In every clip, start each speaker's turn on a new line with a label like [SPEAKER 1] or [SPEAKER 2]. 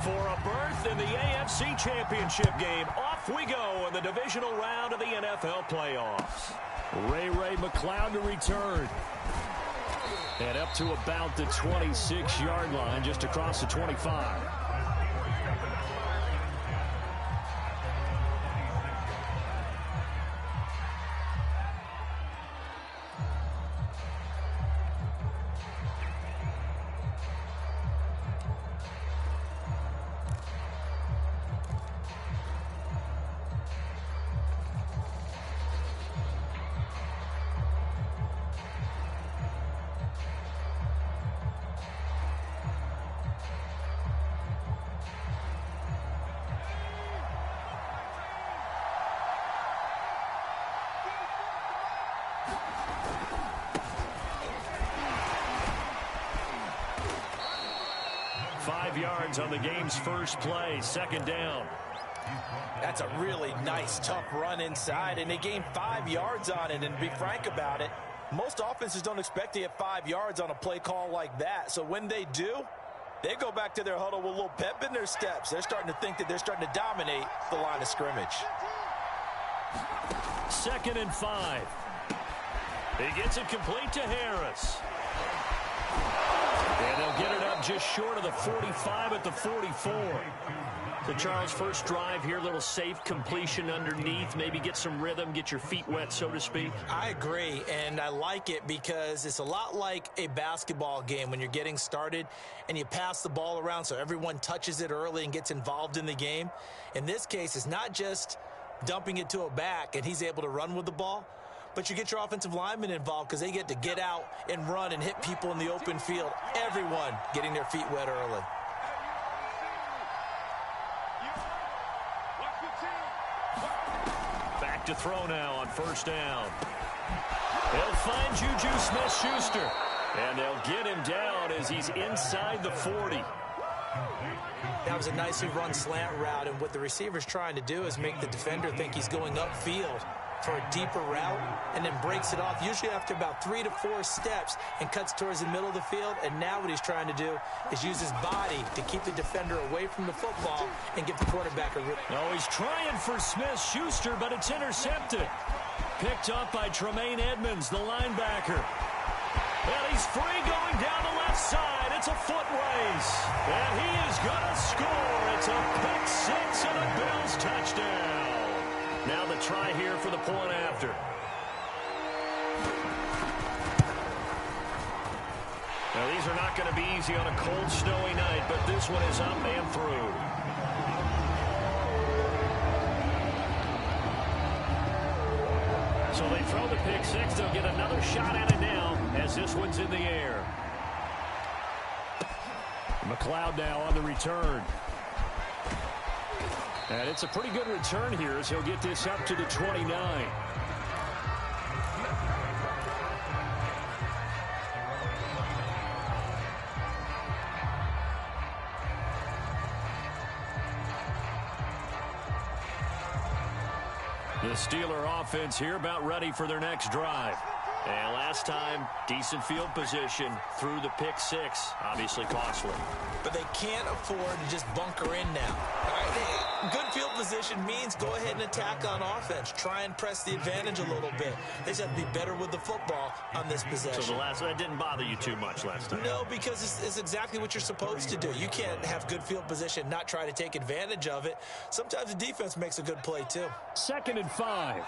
[SPEAKER 1] For a berth in the AFC Championship game, off we go in the divisional round of the NFL playoffs. Ray McCloud to return. And up to about the 26-yard line, just across the 25. Yards on the game's first play, second down.
[SPEAKER 2] That's a really nice, tough run inside, and they gained 5 yards on it. And to be frank about it, most offenses don't expect to get 5 yards on a play call like that. So when they do, they go back to their huddle with a little pep in their steps. They're starting to think that they're starting to dominate the line of scrimmage.
[SPEAKER 1] 2nd and 5. He gets it complete to Harris. And they'll get it up just short of the 45 at the 44. So, Charles, first drive here, little safe completion underneath. Maybe get some rhythm, get your feet wet, so to speak.
[SPEAKER 2] I agree, and I like it because it's a lot like a basketball game when you're getting started and you pass the ball around so everyone touches it early and gets involved in the game. In this case, it's not just dumping it to a back and he's able to run with the ball, but you get your offensive linemen involved because they get to get out and run and hit people in the open field. Everyone getting their feet wet early.
[SPEAKER 1] Back to throw now on first down. They'll find Juju Smith-Schuster. And they'll get him down as he's inside the 40.
[SPEAKER 2] That was a nicely run slant route, and what the receiver's trying to do is make the defender think he's going upfield for a deeper route, and then breaks it off, usually after about 3 to 4 steps, and cuts towards the middle of the field. And now what he's trying to do is use his body to keep the defender away from the football and give the quarterback a rip.
[SPEAKER 1] No, he's trying for Smith-Schuster, but it's intercepted. Picked up by Tremaine Edmonds, the linebacker. And he's free going down the left side. It's a foot race. And he is going to score. It's a pick six and a Bills touchdown. Now the try here for the point after. Now these are not going to be easy on a cold, snowy night, but this one is up and through. So they throw the pick six. They'll get another shot at it now as this one's in the air. McCloud now on the return. And it's a pretty good return here as he'll get this up to the 29. The Steeler offense here about ready for their next drive. And last time, decent field position through the pick six. Obviously costly.
[SPEAKER 2] But they can't afford to just bunker in now. All right, good field position means go ahead and attack on offense. Try and press the advantage a little bit. They just have to be better with the football on this possession.
[SPEAKER 1] So that didn't bother you too much last time?
[SPEAKER 2] No, because it's exactly what you're supposed to do. You can't have good field position, not try to take advantage of it. Sometimes the defense makes a good play too.
[SPEAKER 1] 2nd and 5.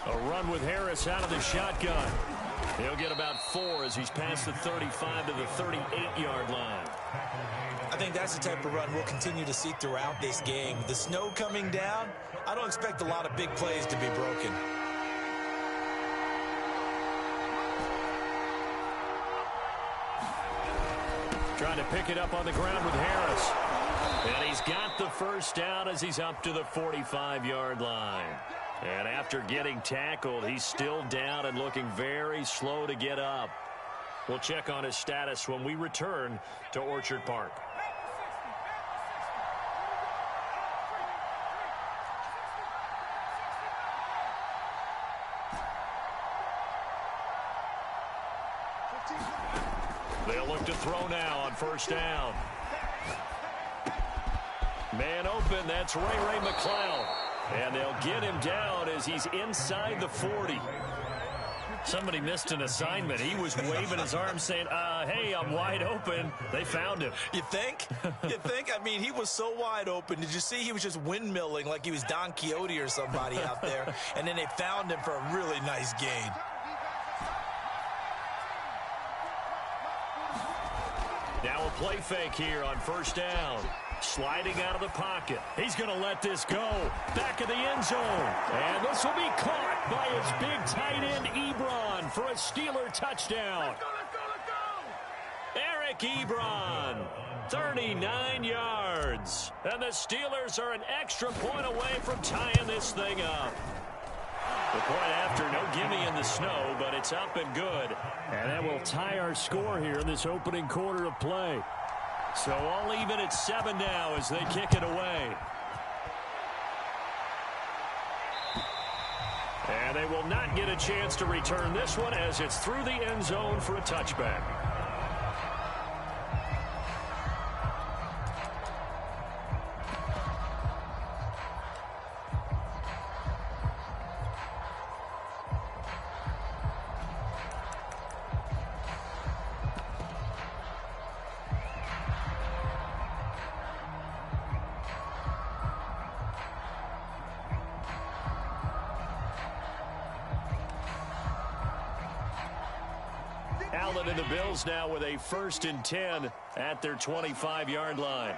[SPEAKER 1] A run with Harris out of the shotgun. He'll get about 4 as he's past the 35 to the 38-yard line.
[SPEAKER 2] I think that's the type of run we'll continue to see throughout this game. The snow coming down, I don't expect a lot of big plays to be broken.
[SPEAKER 1] Trying to pick it up on the ground with Harris. And he's got the first down as he's up to the 45-yard line. And after getting tackled, he's still down and looking very slow to get up. We'll check on his status when we return to Orchard Park. They'll look to throw now on first down. Man open, that's Ray McCloud. And they'll get him down as he's inside the 40. Somebody missed an assignment. He was waving his arms saying, hey, I'm wide open. They found him.
[SPEAKER 2] You think? You think? I mean, he was so wide open. Did you see he was just windmilling like he was Don Quixote or somebody out there? And then they found him for a really nice gain.
[SPEAKER 1] Now a play fake here on first down. Sliding out of the pocket. He's going to let this go. Back of the end zone. And this will be caught by his big tight end, Ebron, for a Steeler touchdown. Eric Ebron, 39 yards. And the Steelers are an extra point away from tying this thing up. The point after, no gimme in the snow, but it's up and good. And that will tie our score here in this opening quarter of play. So all even at 7 now as they kick it away. And they will not get a chance to return this one as it's through the end zone for a touchback. Allen and the Bills now with a 1st and 10 at their 25-yard line.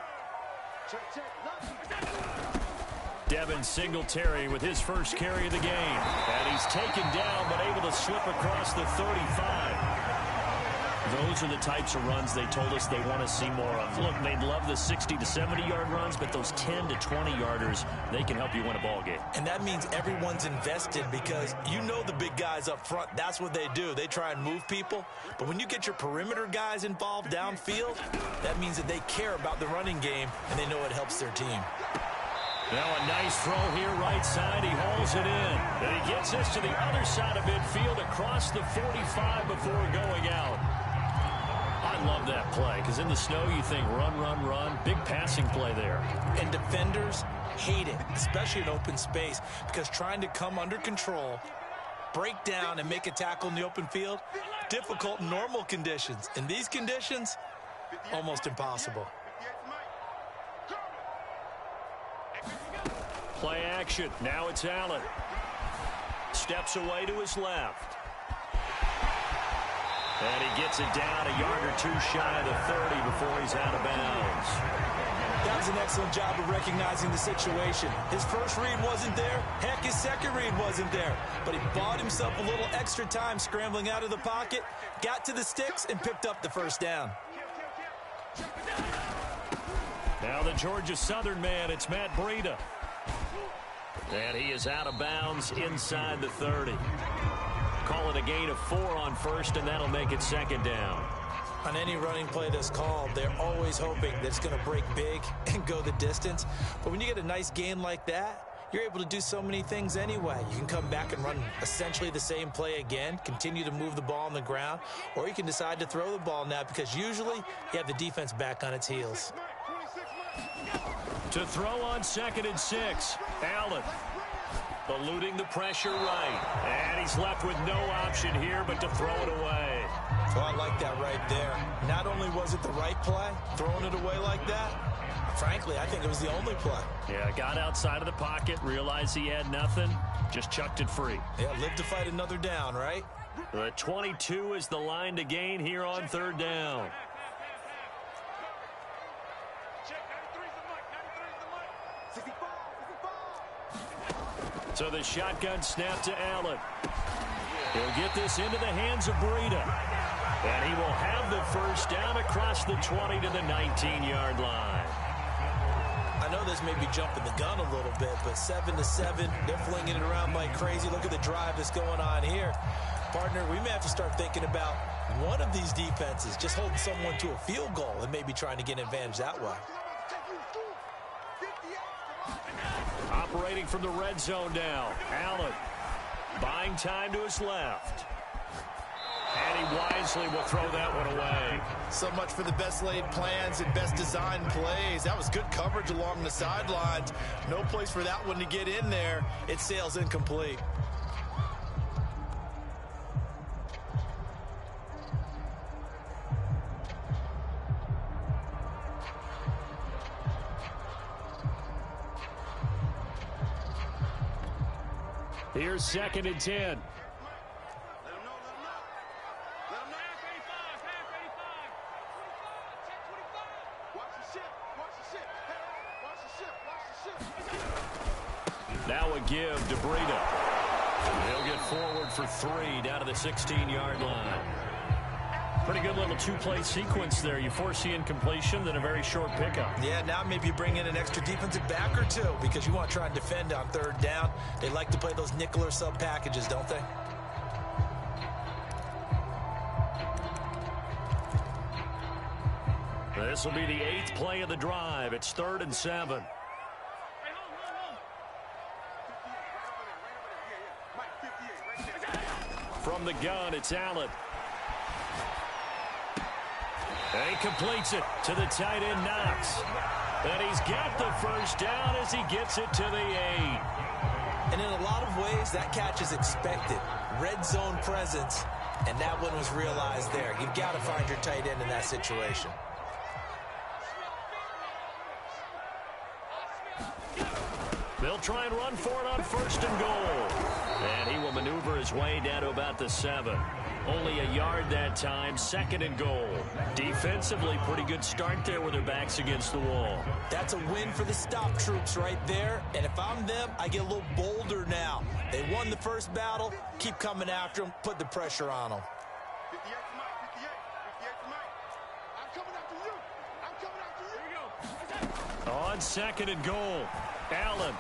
[SPEAKER 1] Devin Singletary with his first carry of the game. And he's taken down but able to slip across the 35. Those are the types of runs they told us they want to see more of. Look, they'd love the 60 to 70-yard runs, but those 10 to 20-yarders, they can help you win a ball game.
[SPEAKER 2] And that means everyone's invested because you know the big guys up front, that's what they do. They try and move people. But when you get your perimeter guys involved downfield, that means that they care about the running game, and they know it helps their team.
[SPEAKER 1] Now a nice throw here right side. He hauls it in. And he gets us to the other side of midfield across the 45 before going out. I love that play because in the snow you think run, run, run. Big passing play there.
[SPEAKER 2] And defenders hate it, especially in open space, because trying to come under control, break down, and make a tackle in the open field, difficult in normal conditions. In these conditions, almost impossible.
[SPEAKER 1] Play action. Now it's Allen. Steps away to his left. And he gets it down a yard or two shy of the 30 before he's out of bounds.
[SPEAKER 2] That was an excellent job of recognizing the situation. His first read wasn't there. Heck, his second read wasn't there. But he bought himself a little extra time scrambling out of the pocket, got to the sticks, and picked up the first down.
[SPEAKER 1] Now the Georgia Southern man, it's Matt Breida. And he is out of bounds inside the 30. Call it a gain of 4 on first, and that'll make it 2nd down.
[SPEAKER 2] On any running play that's called, they're always hoping that it's going to break big and go the distance. But when you get a nice gain like that, you're able to do so many things anyway. You can come back and run essentially the same play again, continue to move the ball on the ground, or you can decide to throw the ball now because usually you have the defense back on its heels.
[SPEAKER 1] To throw on 2nd and 6, Allen. Eluding the pressure right. And he's left with no option here but to throw it away.
[SPEAKER 2] Oh, I like that right there. Not only was it the right play, throwing it away like that, frankly, I think it was the only play.
[SPEAKER 1] Yeah, got outside of the pocket, realized he had nothing, just chucked it free.
[SPEAKER 2] Yeah, live to fight another down, right?
[SPEAKER 1] The 22 is the line to gain here on 3rd down. So the shotgun snap to Allen. He'll get this into the hands of Breida. And he will have the first down across the 20 to the 19-yard line.
[SPEAKER 2] I know this may be jumping the gun a little bit, but 7-7, they're flinging it around like crazy. Look at the drive that's going on here. Partner, we may have to start thinking about one of these defenses just holding someone to a field goal and maybe trying to get an advantage that way.
[SPEAKER 1] Operating from the red zone now. Allen buying time to his left. And he Beasley will throw that one away.
[SPEAKER 2] So much for the best laid plans and best designed plays. That was good coverage along the sidelines. No place for that one to get in there. It sails incomplete.
[SPEAKER 1] Here's 2nd and 10. Now a give to Breida. They'll get forward for 3 down to the 16-yard line. Pretty good little two-play sequence there. You force the incompletion, then a very short pickup.
[SPEAKER 2] Yeah, now maybe you bring in an extra defensive back or two because you want to try and defend on 3rd down. They like to play those nickel or sub packages, don't they?
[SPEAKER 1] This will be the 8th play of the drive. It's 3rd and 7. From the gun, it's Allen. And he completes it to the tight end, Knox. And he's got the first down as he gets it to the 8.
[SPEAKER 2] And in a lot of ways, that catch is expected. Red zone presence, and that one was realized there. You've got to find your tight end in that situation.
[SPEAKER 1] They'll try and run for it on 1st and goal. And he will maneuver his way down to about the 7. Only a yard that time, 2nd and goal. Defensively, pretty good start there with their backs against the wall.
[SPEAKER 2] That's a win for the stop troops right there. And if I'm them, I get a little bolder now. They won the first battle. Keep coming after them. Put the pressure on them.
[SPEAKER 3] 58 to Mike, 58 to Mike. I'm coming after you. I'm coming after you.
[SPEAKER 1] On 2nd and goal, Allen.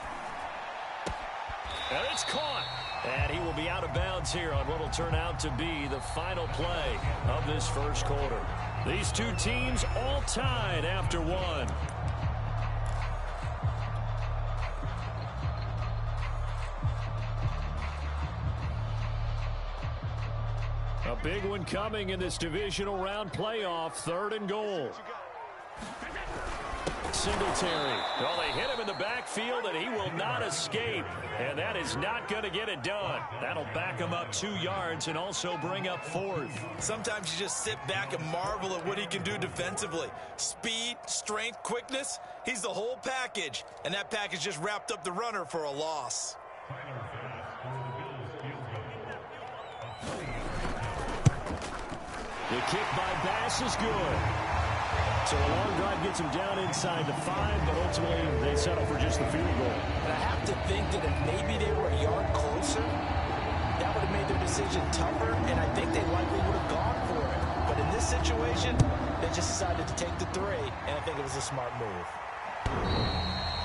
[SPEAKER 1] And it's caught. And he will be out of bounds here on what will turn out to be the final play of this first quarter. These two teams all tied after 1. A big one coming in this divisional round playoff, 3rd and goal. Singletary. Well, they hit him in the backfield, and he will not escape. And that is not going to get it done. That'll back him up 2 yards and also bring up 4th.
[SPEAKER 2] Sometimes you just sit back and marvel at what he can do defensively. Speed, strength, quickness. He's the whole package. And that package just wrapped up the runner for a loss.
[SPEAKER 1] The kick by Bass is good. So a long drive gets him down inside the 5, but ultimately they settle for just the field goal.
[SPEAKER 2] And I have to think that if maybe they were a yard closer, that would have made their decision tougher, and I think they likely would have gone for it. But in this situation, they just decided to take the 3, and I think it was a smart move.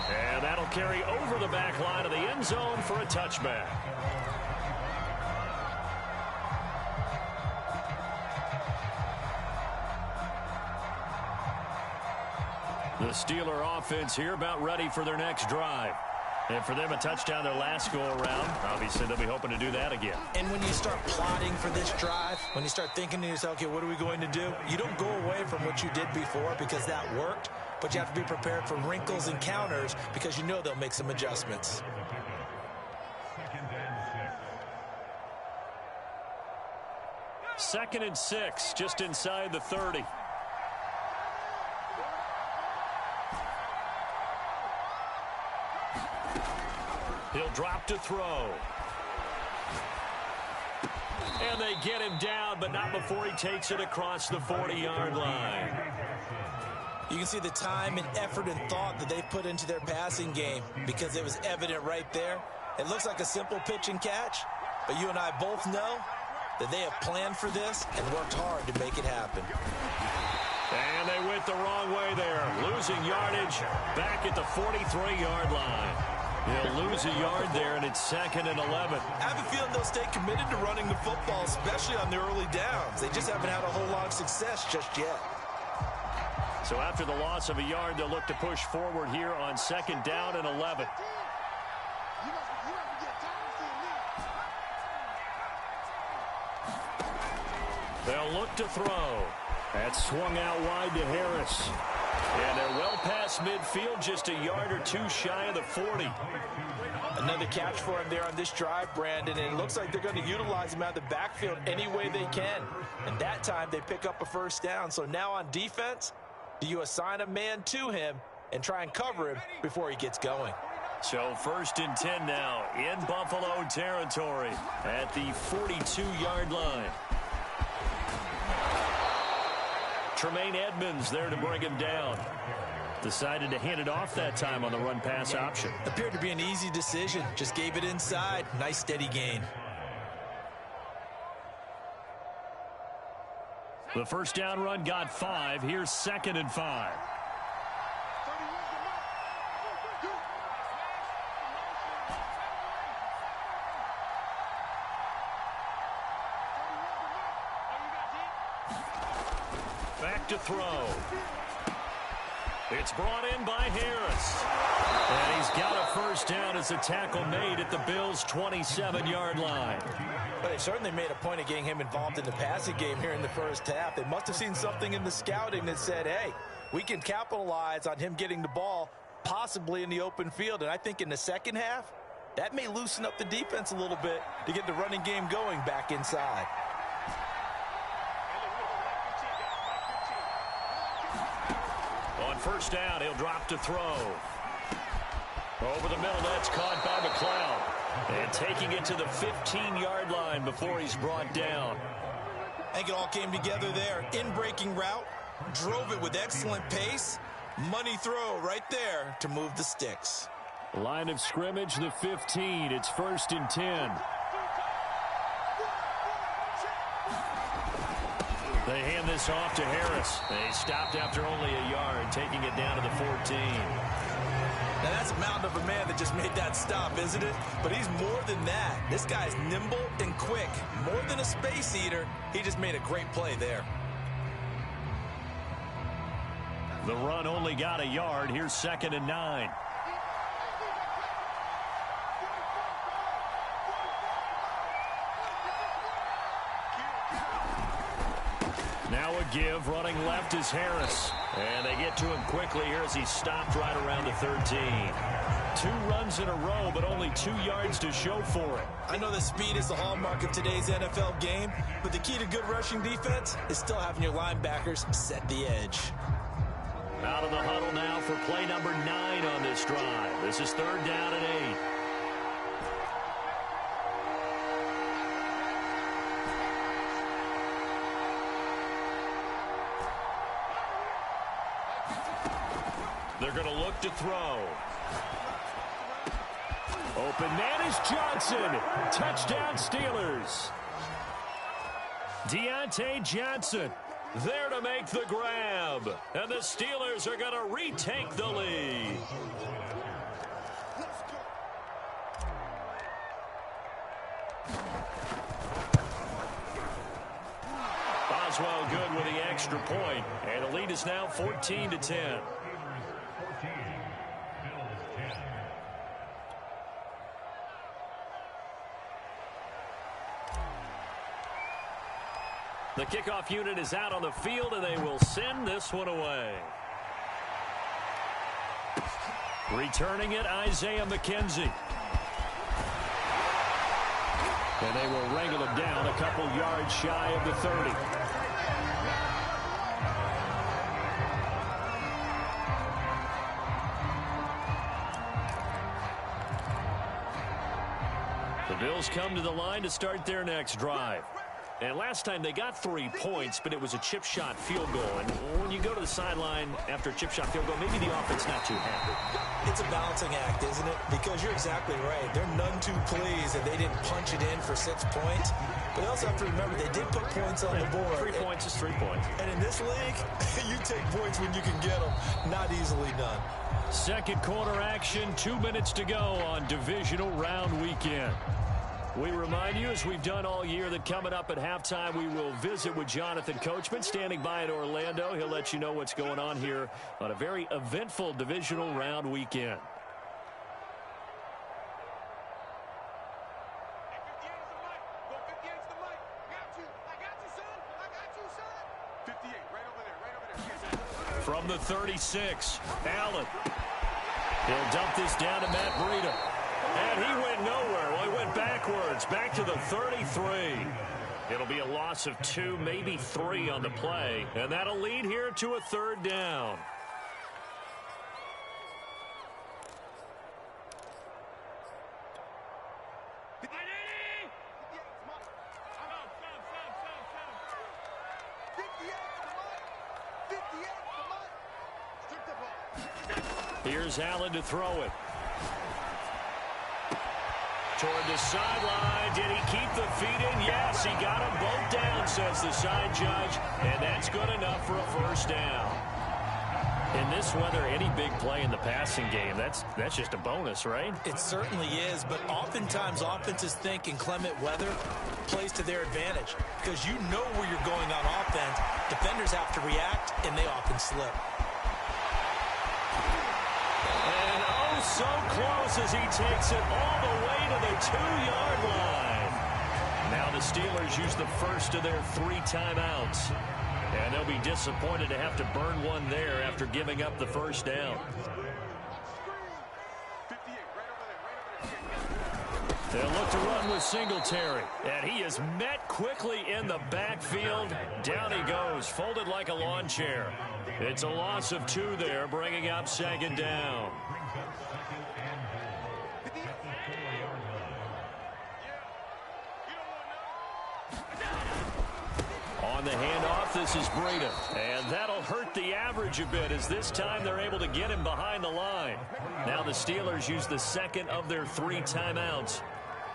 [SPEAKER 1] And that'll carry over the back line of the end zone for a touchback. The Steeler offense here about ready for their next drive. And for them, a touchdown their last go-around. Obviously, they'll be hoping to do that again.
[SPEAKER 2] And when you start plotting for this drive, when you start thinking to yourself, okay, what are we going to do? You don't go away from what you did before because that worked, but you have to be prepared for wrinkles and counters because you know they'll make some adjustments.
[SPEAKER 1] Second and 6, just inside the 30. He'll drop to throw. And they get him down, but not before he takes it across the 40-yard line.
[SPEAKER 2] You can see the time and effort and thought that they put into their passing game because it was evident right there. It looks like a simple pitch and catch, but you and I both know that they have planned for this and worked hard to make it happen.
[SPEAKER 1] And they went the wrong way there, losing yardage back at the 43-yard line. They'll lose a yard there, and it's 2nd and 11.
[SPEAKER 2] I have a feeling they'll stay committed to running the football, especially on the early downs. They just haven't had a whole lot of success just yet.
[SPEAKER 1] So after the loss of a yard, they'll look to push forward here on 2nd down and 11. They'll look to throw. That's swung out wide to Harris. And they're well past midfield, just a yard or two shy of the 40.
[SPEAKER 2] Another catch for him there on this drive, Brandon, and it looks like they're going to utilize him out of the backfield any way they can. And that time they pick up a first down. So now on defense, do you assign a man to him and try and cover him before he gets going?
[SPEAKER 1] So 1st and 10 now in Buffalo territory at the 42-yard line. Tremaine Edmonds there to bring him down. Decided to hand it off that time on the run-pass option.
[SPEAKER 2] Appeared to be an easy decision. Just gave it inside. Nice steady gain.
[SPEAKER 1] The first down run got 5. Here's 2nd and 5. Back to throw. It's brought in by Harris. And he's got a first down as a tackle made at the Bills' 27-yard line.
[SPEAKER 2] But they certainly made a point of getting him involved in the passing game here in the first half. They must have seen something in the scouting that said, hey, we can capitalize on him getting the ball possibly in the open field. And I think in the second half, that may loosen up the defense a little bit to get the running game going back inside.
[SPEAKER 1] On first down, he'll drop to throw. Over the middle, that's caught by McLeod. And taking it to the 15-yard line before he's brought down.
[SPEAKER 2] I think it all came together there. In-breaking route, drove it with excellent pace. Money throw right there to move the sticks.
[SPEAKER 1] Line of scrimmage, the 15. It's 1st and 10. They hand this off to Harris. They stopped after only a yard, taking it down to the 14.
[SPEAKER 2] Now that's a mountain of a man that just made that stop, isn't it? But he's more than that. This guy's nimble and quick. More than a space eater, he just made a great play there.
[SPEAKER 1] The run only got a yard. Here's 2nd and 9. Now a give, running left is Harris. And they get to him quickly here as he stopped right around the 13. 2 runs in a row, but only 2 yards to show for it.
[SPEAKER 2] I know that speed is the hallmark of today's NFL game, but the key to good rushing defense is still having your linebackers set the edge.
[SPEAKER 1] Out of the huddle now for play number 9 on this drive. This is 3rd down and 8. They're going to look to throw. Open man is Johnson. Touchdown Steelers. Deontay Johnson there to make the grab. And the Steelers are going to retake the lead. Boswell good with the extra point. And the lead is now 14-10. The kickoff unit is out on the field, and they will send this one away. Returning it, Isaiah McKenzie. And they will wrangle him down a couple yards shy of the 30. The Bills come to the line to start their next drive. And last time they got 3 points, but it was a chip shot field goal. And when you go to the sideline after a chip shot field goal, maybe the offense not too happy.
[SPEAKER 2] It's a balancing act, isn't it? Because you're exactly right. They're none too pleased that they didn't punch it in for 6 points. But they also have to remember they did put points on the board.
[SPEAKER 1] 3 points is 3 points.
[SPEAKER 2] And in this league, you take points when you can get them. Not easily done.
[SPEAKER 1] Second quarter action, 2 minutes to go on divisional round weekend. We remind you, as we've done all year, that coming up at halftime, we will visit with Jonathan Coachman, standing by in Orlando. He'll let you know what's going on here on a very eventful divisional round weekend. From the 36, Allen. He'll dump this down to Matt Breida. And he went nowhere. Well, he went backwards, back to the 33. It'll be a loss of 2, maybe 3 on the play. And that'll lead here to a third down. Here's Allen to throw it. Toward the sideline. Did he keep the feet in? Yes, he got them both down, says the side judge. And that's good enough for a first down. In this weather, any big play in the passing game, that's just a bonus, right?
[SPEAKER 2] It certainly is, but oftentimes offenses think inclement weather plays to their advantage because you know where you're going on offense. Defenders have to react, and they often slip.
[SPEAKER 1] And oh, so close as he takes it all the way to the 2-yard line. Now the Steelers use the first of their 3 timeouts. And they'll be disappointed to have to burn one there after giving up the first down. They'll look to run with Singletary. And he is met quickly in the backfield. Down he goes, folded like a lawn chair. It's a loss of 2 there, bringing up second down. On the handoff, this is Breida. And that'll hurt the average a bit as this time they're able to get him behind the line. Now the Steelers use the second of their 3 timeouts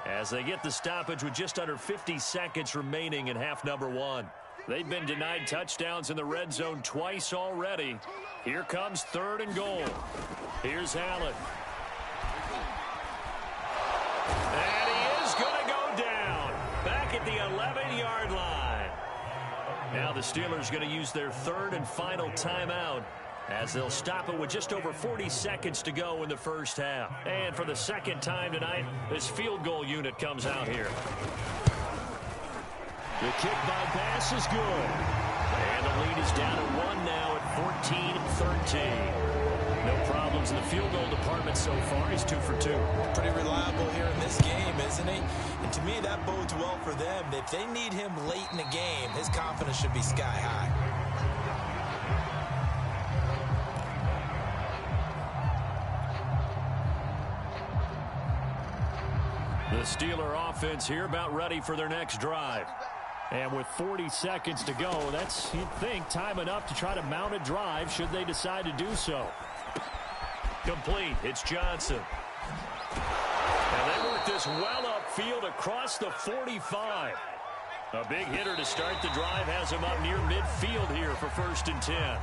[SPEAKER 1] as they get the stoppage with just under 50 seconds remaining in half number 1. They've been denied touchdowns in the red zone twice already. Here comes 3rd and goal. Here's Allen. And he is going to go down back at the 11-yard line. Now the Steelers going to use their 3rd and final timeout as they'll stop it with just over 40 seconds to go in the first half. And for the second time tonight, this field goal unit comes out here. The kick by pass is good. And the lead is down to 1 now at 14-13. No problems in the field goal department so far. He's 2 for 2.
[SPEAKER 2] Pretty reliable here in this game, isn't he? And to me, that bodes well for them. If they need him late in the game, his confidence should be sky high.
[SPEAKER 1] The Steeler offense here about ready for their next drive. And with 40 seconds to go, that's, you'd think, time enough to try to mount a drive should they decide to do so. Complete. It's Johnson. And they work this well upfield across the 45. A big hitter to start the drive has him up near midfield here for 1st and 10.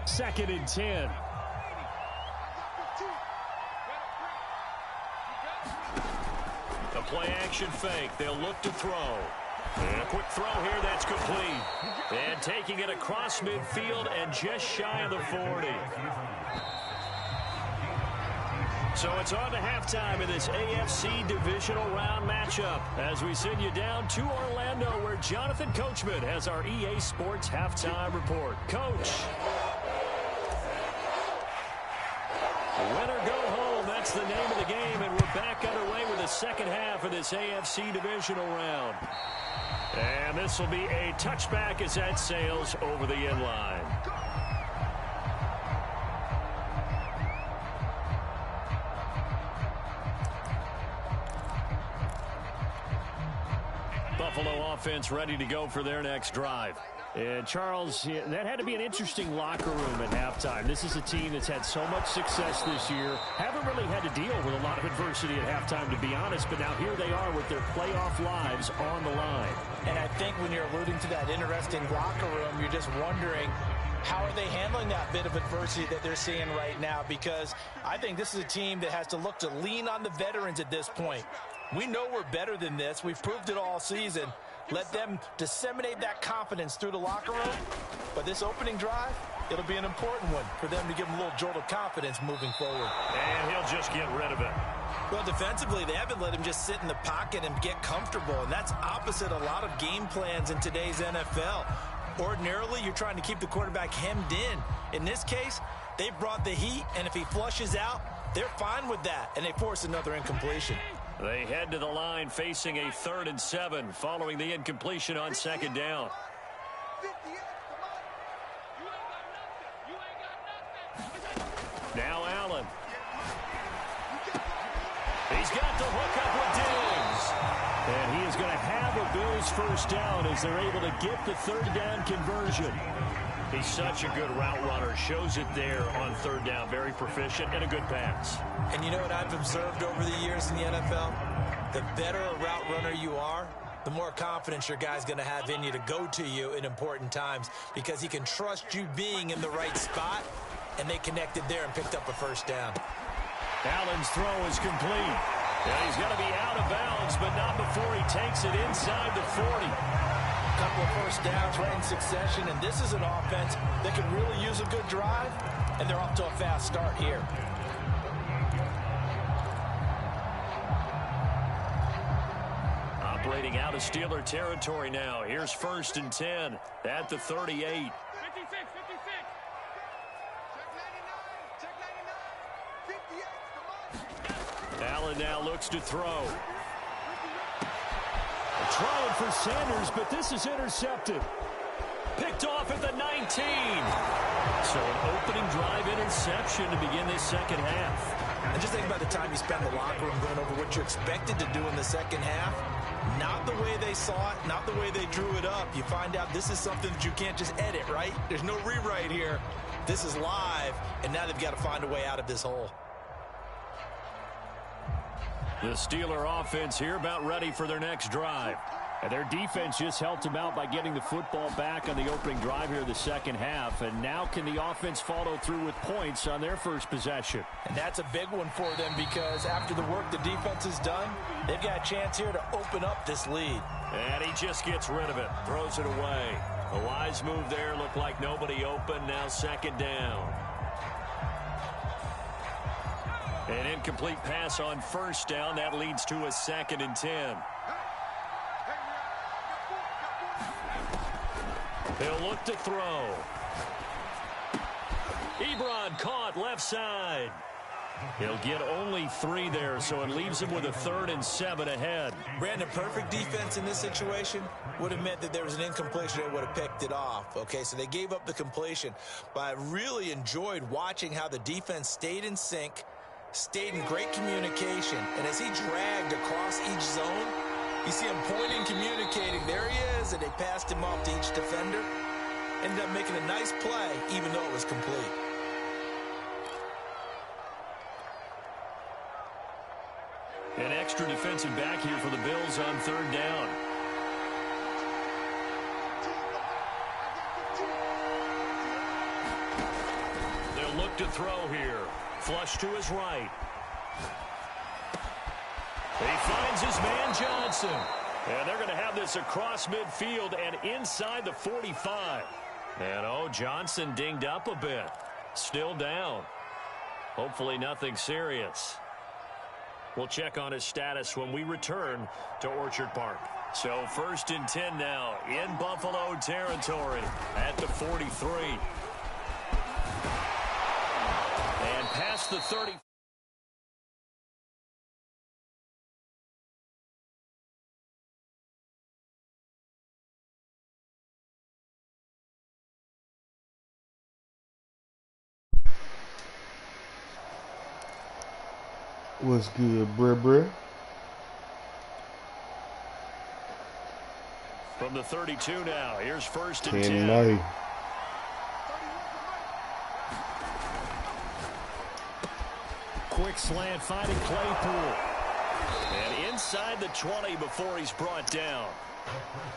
[SPEAKER 1] Second and 10. A play action fake. They'll look to throw. And a quick throw here. That's complete. And taking it across midfield and just shy of the 40. So it's on to halftime in this AFC divisional round matchup as we send you down to Orlando where Jonathan Coachman has our EA Sports halftime report. Coach. Winner go home. That's the name of the game, and we're back underway with the second half of this AFC divisional round. And this will be a touchback as that sails over the end line. Buffalo offense ready to go for their next drive. And Charles, that had to be an interesting locker room at halftime. This is a team that's had so much success this year. Haven't really had to deal with a lot of adversity at halftime, to be honest. But now here they are with their playoff lives on the line.
[SPEAKER 2] And I think when you're alluding to that interesting locker room, you're just wondering, how are they handling that bit of adversity that they're seeing right now? Because I think this is a team that has to look to lean on the veterans at this point. We know we're better than this. We've proved it all season. Let them disseminate that confidence through the locker room. But this opening drive, it'll be an important one for them to give them a little jolt of confidence moving forward.
[SPEAKER 1] And he'll just get rid of it.
[SPEAKER 2] Well, defensively, they haven't let him just sit in the pocket and get comfortable, and that's opposite a lot of game plans in today's NFL. Ordinarily, you're trying to keep the quarterback hemmed in. In this case, they brought the heat, and if he flushes out, they're fine with that, and they force another incompletion.
[SPEAKER 1] They head to the line facing a 3rd and 7 following the incompletion on 2nd down. Now Allen. He's got the hook up with Diggs. And he is going to have a Bills first down as they're able to get the 3rd down conversion. He's such a good route runner. Shows it there on 3rd down. Very proficient and a good pass.
[SPEAKER 2] And you know what I've observed over the years in the NFL? The better a route runner you are, the more confidence your guy's going to have in you to go to you in important times because he can trust you being in the right spot, and they connected there and picked up a first down.
[SPEAKER 1] Allen's throw is complete. And he's going to be out of bounds, but not before he takes it inside the 40.
[SPEAKER 2] A couple of first downs right in succession, and this is an offense that could really use a good drive, and they're off to a fast start here.
[SPEAKER 1] Operating out of Steeler territory now. Here's 1st and 10 at the 38.
[SPEAKER 3] 56, 56. Check 99, 58,
[SPEAKER 1] Allen now looks to throw. Trying for Sanders, but this is intercepted. Picked off at the 19. So an opening drive interception to begin this 2nd half.
[SPEAKER 2] And just think about the time you spend in the locker room going over what you expected to do in the 2nd half. Not the way they saw it, not the way they drew it up. You find out this is something that you can't just edit, right? There's no rewrite here. This is live, and now they've got to find a way out of this hole.
[SPEAKER 1] The Steeler offense here about ready for their next drive. And their defense just helped them out by getting the football back on the opening drive here in the 2nd half. And now can the offense follow through with points on their first possession?
[SPEAKER 2] And that's a big one for them because after the work the defense has done, they've got a chance here to open up this lead.
[SPEAKER 1] And he just gets rid of it, throws it away. A wise move there, looked like nobody open, now 2nd down. An incomplete pass on 1st down, that leads to a 2nd and 10. He'll look to throw. Ebron caught left side. He'll get only 3 there, so it leaves him with a 3rd and 7 ahead.
[SPEAKER 2] Brandon, perfect defense in this situation would have meant that there was an incompletion that would have picked it off. Okay, so they gave up the completion. But I really enjoyed watching how the defense stayed in sync, stayed in great communication. And as he dragged across each zone, you see him pointing, communicating. There he is, and they passed him off to each defender. Ended up making a nice play, even though it was complete.
[SPEAKER 1] An extra defensive back here for the Bills on 3rd down. They'll look to throw here. Flush to his right. He finds his man Johnson. And they're going to have this across midfield and inside the 45. And, Johnson dinged up a bit. Still down. Hopefully nothing serious. We'll check on his status when we return to Orchard Park. So 1st and 10 now in Buffalo territory at the 43. And past the 30.
[SPEAKER 4] What's good, bruh?
[SPEAKER 1] From the 32 now, here's 1st and 10.
[SPEAKER 4] 10.
[SPEAKER 1] Quick slant finding Claypool. And inside the 20 before he's brought down.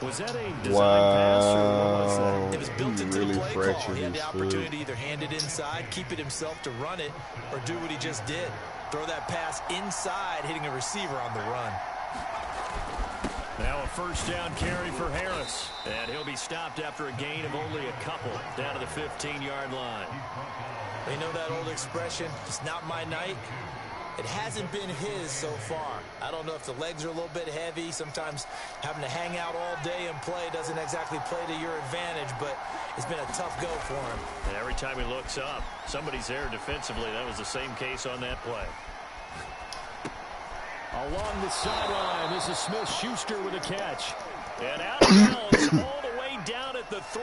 [SPEAKER 1] Was that a design pass or what was that?
[SPEAKER 2] It was built into the play call. He had the opportunity to either hand it inside, keep it himself to run it, or do what he just did. Throw that pass inside, hitting a receiver on the run.
[SPEAKER 1] Now a first down carry for Harris. And he'll be stopped after a gain of only a couple down to the 15-yard line.
[SPEAKER 2] You know that old expression, it's not my night? It hasn't been his so far. I don't know if the legs are a little bit heavy. Sometimes having to hang out all day and play doesn't exactly play to your advantage, but it's been a tough go for him.
[SPEAKER 1] And every time he looks up, somebody's there defensively. That was the same case on that play. Along the sideline, this is Smith-Schuster with a catch. And out of bounds all the way down at the 3.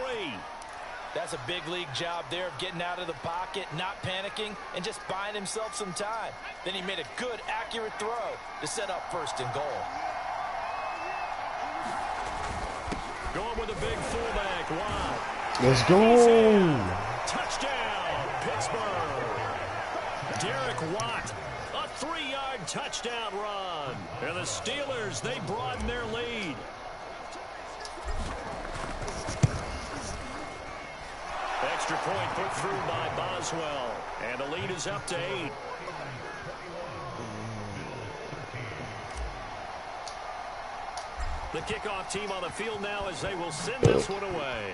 [SPEAKER 2] That's a big league job there of getting out of the pocket, not panicking, and just buying himself some time. Then he made a good, accurate throw to set up first and goal.
[SPEAKER 1] Going with a big fullback. Wow.
[SPEAKER 4] Let's go.
[SPEAKER 1] Touchdown, Pittsburgh. Derek Watt, a 3-yard touchdown run. And the Steelers, they broaden their lead. Extra point put through by Boswell. And the lead is up to 8. The kickoff team on the field now as they will send this one away.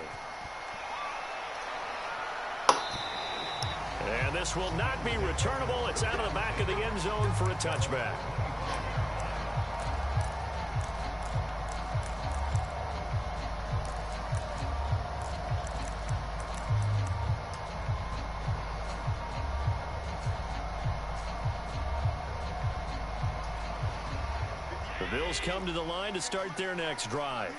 [SPEAKER 1] And this will not be returnable. It's out of the back of the end zone for a touchback. The Bills come to the line to start their next drive.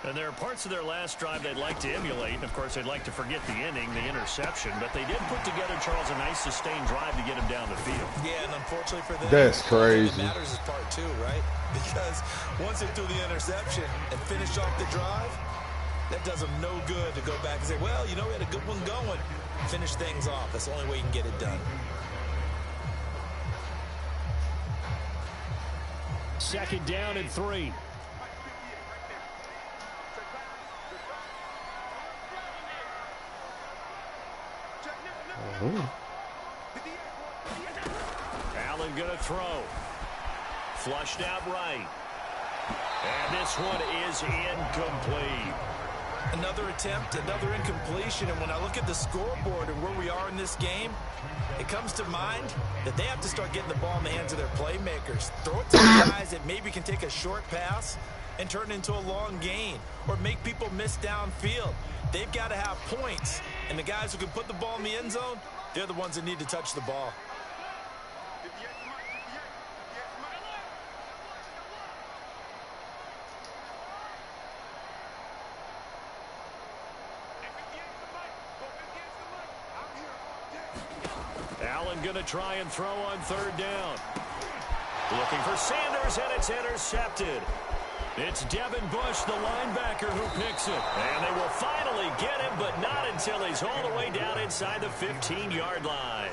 [SPEAKER 1] And there are parts of their last drive they'd like to emulate. And, of course, they'd like to forget the inning, the interception. But they did put together, Charles, a nice sustained drive to get him down the field.
[SPEAKER 2] Yeah, and unfortunately for them,
[SPEAKER 4] that's crazy.
[SPEAKER 2] What matters is part 2, right? Because once they threw the interception and finished off the drive, that does them no good to go back and say, well, you know, we had a good one going. Finish things off. That's the only way you can get it done.
[SPEAKER 1] Second down and 3. Allen gonna throw. Flushed out right. And this one is incomplete.
[SPEAKER 2] Another attempt, another incompletion, and when I look at the scoreboard and where we are in this game, it comes to mind that they have to start getting the ball in the hands of their playmakers. Throw it to the guys that maybe can take a short pass and turn it into a long gain or make people miss downfield. They've got to have points, and the guys who can put the ball in the end zone, they're the ones that need to touch the ball.
[SPEAKER 1] Allen going to try and throw on third down. Looking for Sanders, and it's intercepted. It's Devin Bush, the linebacker, who picks it. And they will finally get him, but not until he's all the way down inside the 15-yard line.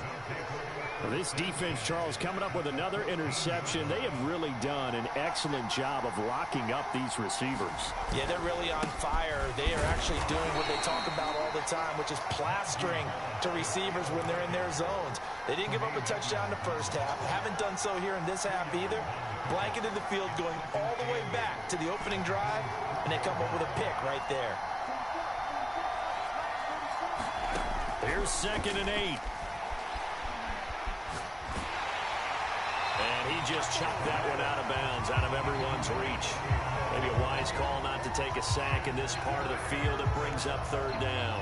[SPEAKER 1] Well, this defense, Charles, coming up with another interception. They have really done an excellent job of locking up these receivers.
[SPEAKER 2] Yeah, they're really on fire. They are actually doing what they talk about all the time, which is plastering to receivers when they're in their zones. They didn't give up a touchdown in the first half. Haven't done so here in this half either. Blanketed the field going all the way back to the opening drive, and they come up with a pick right there.
[SPEAKER 1] Here's 2nd and 8. And he just chopped that one out of bounds, out of everyone's reach. Maybe a wise call not to take a sack in this part of the field. It brings up third down.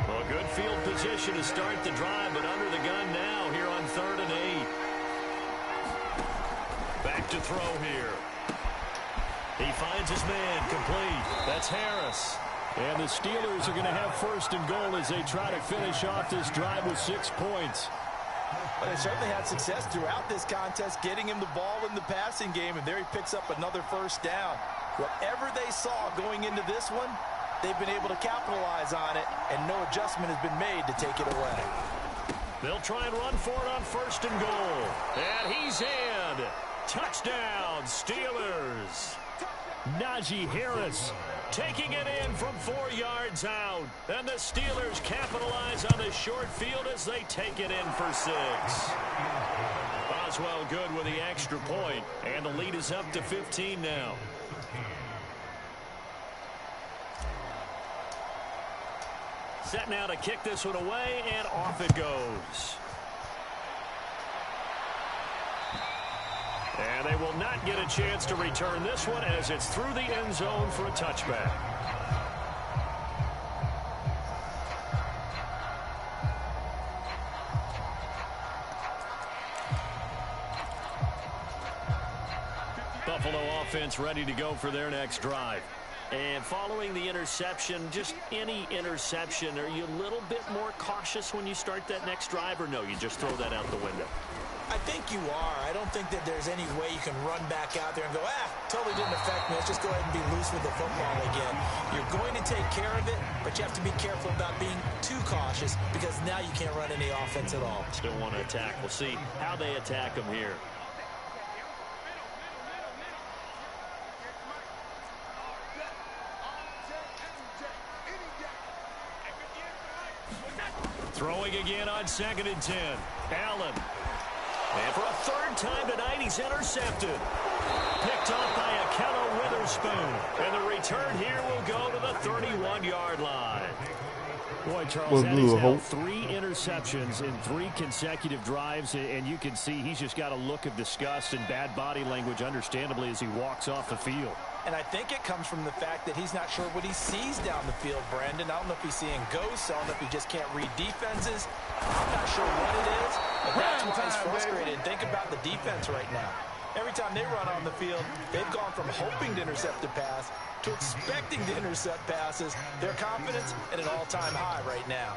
[SPEAKER 1] Well, good field position to start the drive, but under the gun now here on 3rd and 8. Back to throw here. He finds his man, complete. That's Harris. And the Steelers are going to have 1st and goal as they try to finish off this drive with 6 points.
[SPEAKER 2] But they certainly had success throughout this contest, getting him the ball in the passing game, and there he picks up another 1st down. Whatever they saw going into this one, they've been able to capitalize on it, and no adjustment has been made to take it away.
[SPEAKER 1] They'll try and run for it on 1st and goal. And he's in. Touchdown, Steelers. Najee Harris taking it in from 4 yards out. And the Steelers capitalize on the short field as they take it in for 6. Boswell good with the extra point, and the lead is up to 15 now. Set now to kick this one away, and off it goes. And they will not get a chance to return this one as it's through the end zone for a touchback. Buffalo offense ready to go for their next drive. And following the interception, just any interception, are you a little bit more cautious when you start that next drive, or no, you just throw that out the window?
[SPEAKER 2] I think you are. I don't think that there's any way you can run back out there and go, totally didn't affect me. Let's just go ahead and be loose with the football again. You're going to take care of it, but you have to be careful about being too cautious because now you can't run any offense at all.
[SPEAKER 1] Still want to attack. We'll see how they attack them here. Throwing again on 2nd and 10. Allen. And for a third time tonight, he's intercepted. Picked off by Akello Witherspoon. And the return here will go to the 31-yard line. Boy, Charles, that is now 3 interceptions in 3 consecutive drives, and you can see he's just got a look of disgust and bad body language, understandably, as he walks off the field.
[SPEAKER 2] And I think it comes from the fact that he's not sure what he sees down the field, Brandon. I don't know if he's seeing ghosts. I don't know if he just can't read defenses. I'm not sure what it is, but that's why he's frustrated. Think about the defense right now. Every time they run on the field, they've gone from hoping to intercept a pass to expecting to intercept passes. Their confidence at an all-time high right now.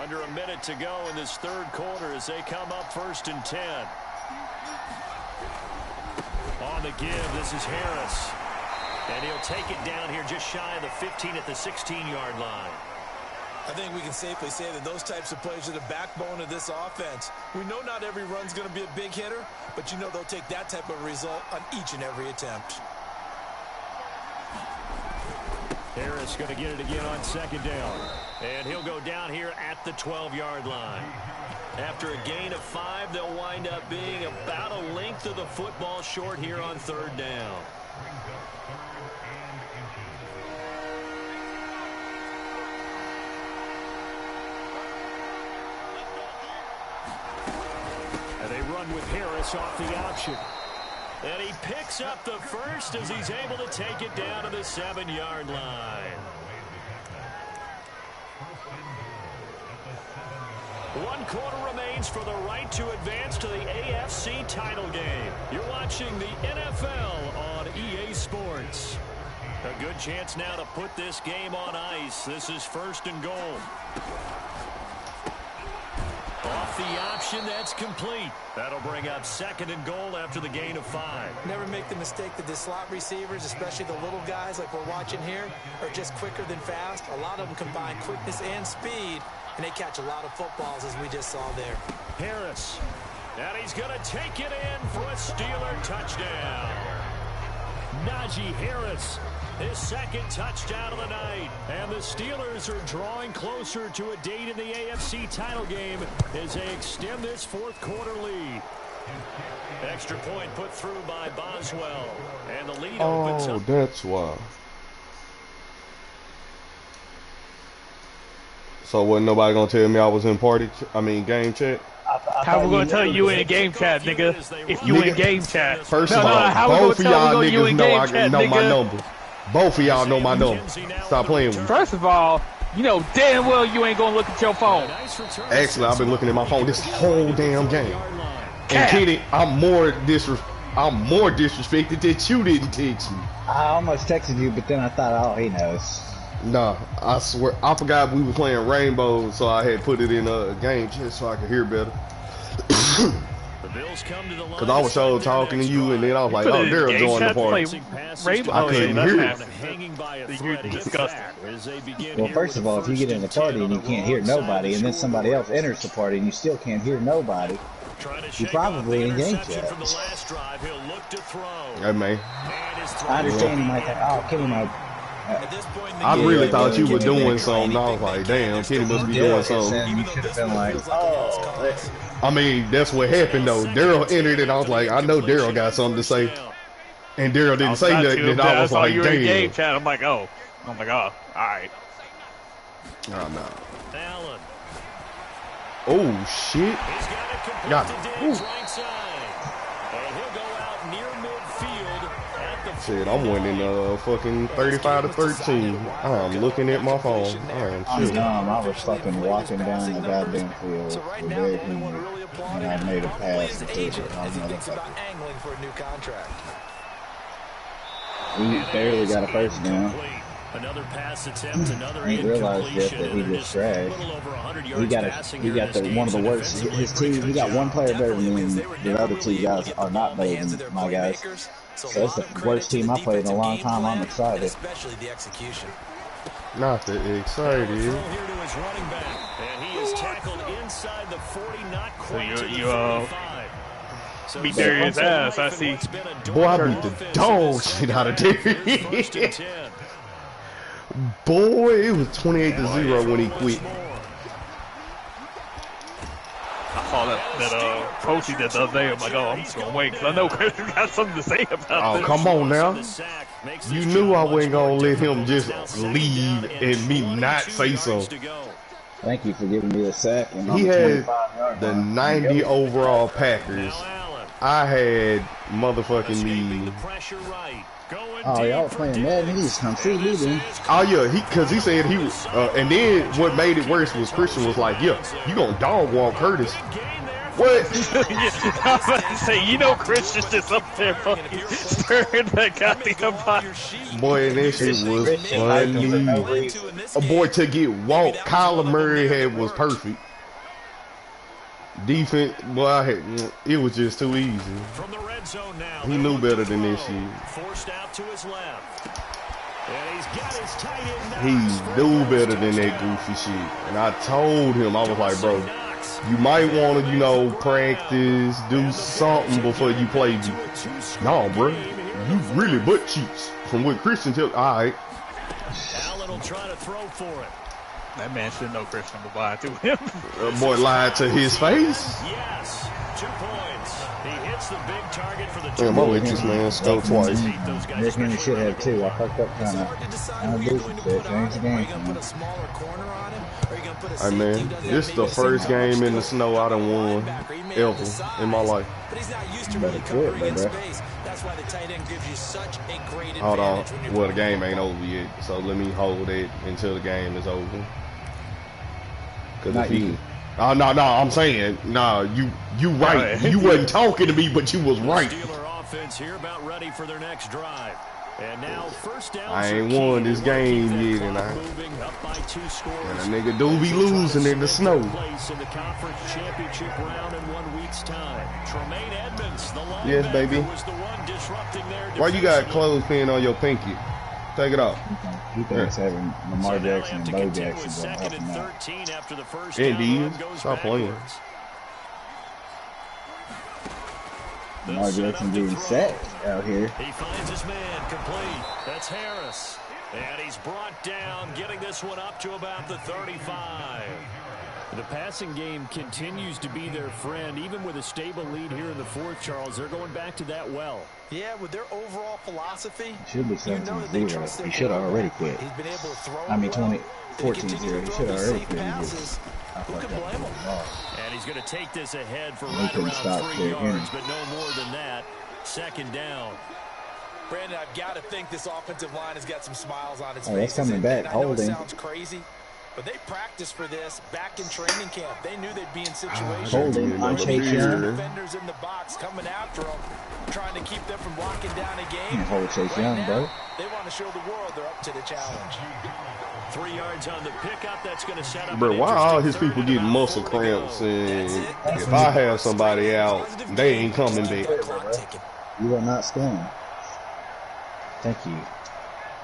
[SPEAKER 1] Under a minute to go in this third quarter as they come up 1st and 10. On the give, this is Harris. And he'll take it down here just shy of the 15 at the 16-yard line.
[SPEAKER 2] I think we can safely say that those types of plays are the backbone of this offense. We know not every run's going to be a big hitter, but you know they'll take that type of result on each and every attempt.
[SPEAKER 1] Harris going to get it again on 2nd down. And he'll go down here at the 12-yard line. After a gain of 5, they'll wind up being about a length of the football short here on 3rd down. With Harris off the option. And he picks up the first as he's able to take it down to the 7-yard line. 1 quarter remains for the right to advance to the AFC title game. You're watching the NFL on EA Sports. A good chance now to put this game on ice. This is 1st and goal. Off the option, that's complete. That'll bring up 2nd and goal after the gain of 5.
[SPEAKER 2] Never make the mistake that the slot receivers, especially the little guys like we're watching here, are just quicker than fast. A lot of them combine quickness and speed, and they catch a lot of footballs as we just saw there.
[SPEAKER 1] Harris. And he's going to take it in for a Steeler touchdown. Najee Harris. His 2nd touchdown of the night. And the Steelers are drawing closer to a date in the AFC title game as they extend this 4th quarter lead. Extra point put through by Boswell. And the lead opens up.
[SPEAKER 4] Oh, that's why. So wasn't nobody going to tell me I was in game chat?
[SPEAKER 5] How we gonna tell you in game chat, nigga? If you in game chat.
[SPEAKER 4] First of all, both of y'all niggas know my number. Both of y'all know my number. Stop playing with me.
[SPEAKER 5] First of all, you know damn well you ain't gonna look at your phone.
[SPEAKER 4] Actually, I've been looking at my phone this whole damn game. And Kenny, I'm more disrespected that you didn't text me.
[SPEAKER 6] I almost texted you, but then I thought, oh, he knows.
[SPEAKER 4] Nah, I swear, I forgot we were playing Rainbow, so I had put it in a game chat so I could hear better. Because I was so talking to you, and then I was like, oh, Daryl joined the party.
[SPEAKER 5] Rainbow,
[SPEAKER 4] I couldn't hear
[SPEAKER 5] it.
[SPEAKER 6] Well, first of all, if you get in the party and you can't hear nobody, and then somebody else enters the party and you still can't hear nobody, you probably in game chat.
[SPEAKER 4] Hey, man.
[SPEAKER 6] I understand you might think, oh, Kenny might...
[SPEAKER 4] I really thought you were doing something. I was like, damn, Kenny must be doing something.
[SPEAKER 6] You should have been like, oh.
[SPEAKER 4] I mean, that's what happened, though. Daryl entered it. I was like, I know Daryl got something to say. And Daryl didn't say nothing. And I was like, damn.
[SPEAKER 5] Game chat. I'm like, oh. I'm like, oh, all right.
[SPEAKER 4] Oh, no.
[SPEAKER 1] Allen.
[SPEAKER 4] Oh, shit.
[SPEAKER 1] He's got it complete
[SPEAKER 4] Got
[SPEAKER 1] to
[SPEAKER 4] it.
[SPEAKER 1] Diggs right side. And he'll go out near midfield at the
[SPEAKER 4] Shit, I'm winning fucking 35 to 13. I'm looking at my phone.
[SPEAKER 6] I'm
[SPEAKER 4] Shit.
[SPEAKER 6] dumb. I was fucking walking down the goddamn field with Derrick Henry, and I made a pass and threw it. I was motherfucker.
[SPEAKER 2] Angling for a new contract.
[SPEAKER 6] He barely got a first down.
[SPEAKER 1] Another pass attempt, another
[SPEAKER 6] I didn't realize yet that he
[SPEAKER 1] incompletion,
[SPEAKER 6] just trashed. He got the one of the worst. His team. He got one player better than him. The other two guys are not better than my guys. So it's the worst team I played in a long time. I'm excited.
[SPEAKER 2] Especially the execution.
[SPEAKER 4] Not that excited.
[SPEAKER 1] Throw here to his running back, and he is tackled inside the 40, not quite to the
[SPEAKER 5] you
[SPEAKER 1] 35.
[SPEAKER 5] beat Darius' ass, I see.
[SPEAKER 4] Boy, I beat the dog shit out of Darius. Boy, it was 28 to 0 when he quit.
[SPEAKER 5] I saw that posting that the other day. I'm like, oh, I'm just gonna wait because I know Chris got something to say about this.
[SPEAKER 4] Oh, come on now. You knew I wasn't gonna let him just leave and me not say so.
[SPEAKER 6] Thank you for giving me a sack. And
[SPEAKER 4] He had the 90 overall Packers. I had motherfucking me.
[SPEAKER 6] Oh, y'all playing Madden? He just come see me then.
[SPEAKER 4] Oh yeah, because he said he was, and then what made it worse was Christian was like, yeah, you gonna dog walk Curtis. What?
[SPEAKER 5] I was about to say, you know, Christian's just up there fucking stirring that goddamn pot.
[SPEAKER 4] Boy, and that shit was funny. A boy to get walked. Kyler Murray was perfect. Defense, boy, it was just too easy.
[SPEAKER 1] From the red zone now.
[SPEAKER 4] He knew better than this shit.
[SPEAKER 1] Forced out to his left. And he's got his tight end.
[SPEAKER 4] He knew better than that goofy shit. And I told him, I was like, bro, you might want to, you know, practice, do something before you play me. No, bro, you really butt cheeks. From what Christian took, all right.
[SPEAKER 1] Allen will try to throw for it.
[SPEAKER 5] That man should know Christian will lie to him.
[SPEAKER 4] Boy lied to his face.
[SPEAKER 1] Yes, 2 points. He hits the big target for the 2
[SPEAKER 4] Damn, I let this man score twice.
[SPEAKER 6] Nick Henry should have too. I fucked up trying to do some shit. Change the game.
[SPEAKER 4] Hey man, this is the first game in the snow I done won ever in my life.
[SPEAKER 6] Better quit, bro.
[SPEAKER 4] Hold on. Well, the game ain't over yet, so let me hold it until the game is over. Cause
[SPEAKER 6] Not
[SPEAKER 4] if he,
[SPEAKER 6] you.
[SPEAKER 4] oh no, I'm saying, nah, you right. You wasn't talking to me, but you was right.
[SPEAKER 1] Steeler offense here about ready for their next drive. And now first down.
[SPEAKER 4] I ain't won this game yet, and a nigga do be losing in the snow.
[SPEAKER 1] Place in the conference championship round in 1 week's time. Tremaine Edmonds, the
[SPEAKER 4] Yes, baby.
[SPEAKER 1] was the one disrupting their
[SPEAKER 4] Why you got clothespin on your pinky? Take it off.
[SPEAKER 6] You think having Lamar Jackson and Bo Jackson gonna help him out?
[SPEAKER 4] Indeed. Stop playing.
[SPEAKER 6] Lamar Jackson getting sacked out here.
[SPEAKER 1] He finds his man complete. That's Harris. And he's brought down, getting this one up to about the 35.
[SPEAKER 7] The passing game continues to be their friend. Even with a stable lead here in the fourth, Charles, they're going back to that well.
[SPEAKER 2] Yeah, with their overall philosophy,
[SPEAKER 6] It should be 17-0. He should have already quit.
[SPEAKER 2] he's been able to throw.
[SPEAKER 6] I mean, 14-0. He should have already quit.
[SPEAKER 2] Who can blame him?
[SPEAKER 1] And he's going to take this ahead for
[SPEAKER 6] He
[SPEAKER 1] right
[SPEAKER 6] couldn't
[SPEAKER 1] around
[SPEAKER 6] stop
[SPEAKER 1] 3
[SPEAKER 6] Derrick Henry.
[SPEAKER 1] yards, but no more than that. Second down.
[SPEAKER 2] Brandon, I've got to think this offensive line has got some smiles on its
[SPEAKER 6] Oh, that's
[SPEAKER 2] faces.
[SPEAKER 6] coming back.
[SPEAKER 2] And I know it
[SPEAKER 6] Holding.
[SPEAKER 2] sounds crazy, but they practiced for this back in training camp. They knew they'd be in situations
[SPEAKER 6] Holding on Chase Young.
[SPEAKER 2] defenders in the box coming after them, trying to keep them from locking down a game.
[SPEAKER 6] Can't hold Chase
[SPEAKER 2] Right
[SPEAKER 6] Young,
[SPEAKER 2] now,
[SPEAKER 6] bro.
[SPEAKER 2] They want to show the world they're up to the challenge.
[SPEAKER 1] 3 yards on the pickup. That's going to set up.
[SPEAKER 4] Bro,
[SPEAKER 1] an
[SPEAKER 4] why all
[SPEAKER 1] interesting
[SPEAKER 4] his people
[SPEAKER 1] third and
[SPEAKER 4] getting
[SPEAKER 1] about
[SPEAKER 4] muscle
[SPEAKER 1] 4 to go.
[SPEAKER 4] cramps and if I have somebody out, they ain't coming back.
[SPEAKER 6] You are not scoring. Thank you.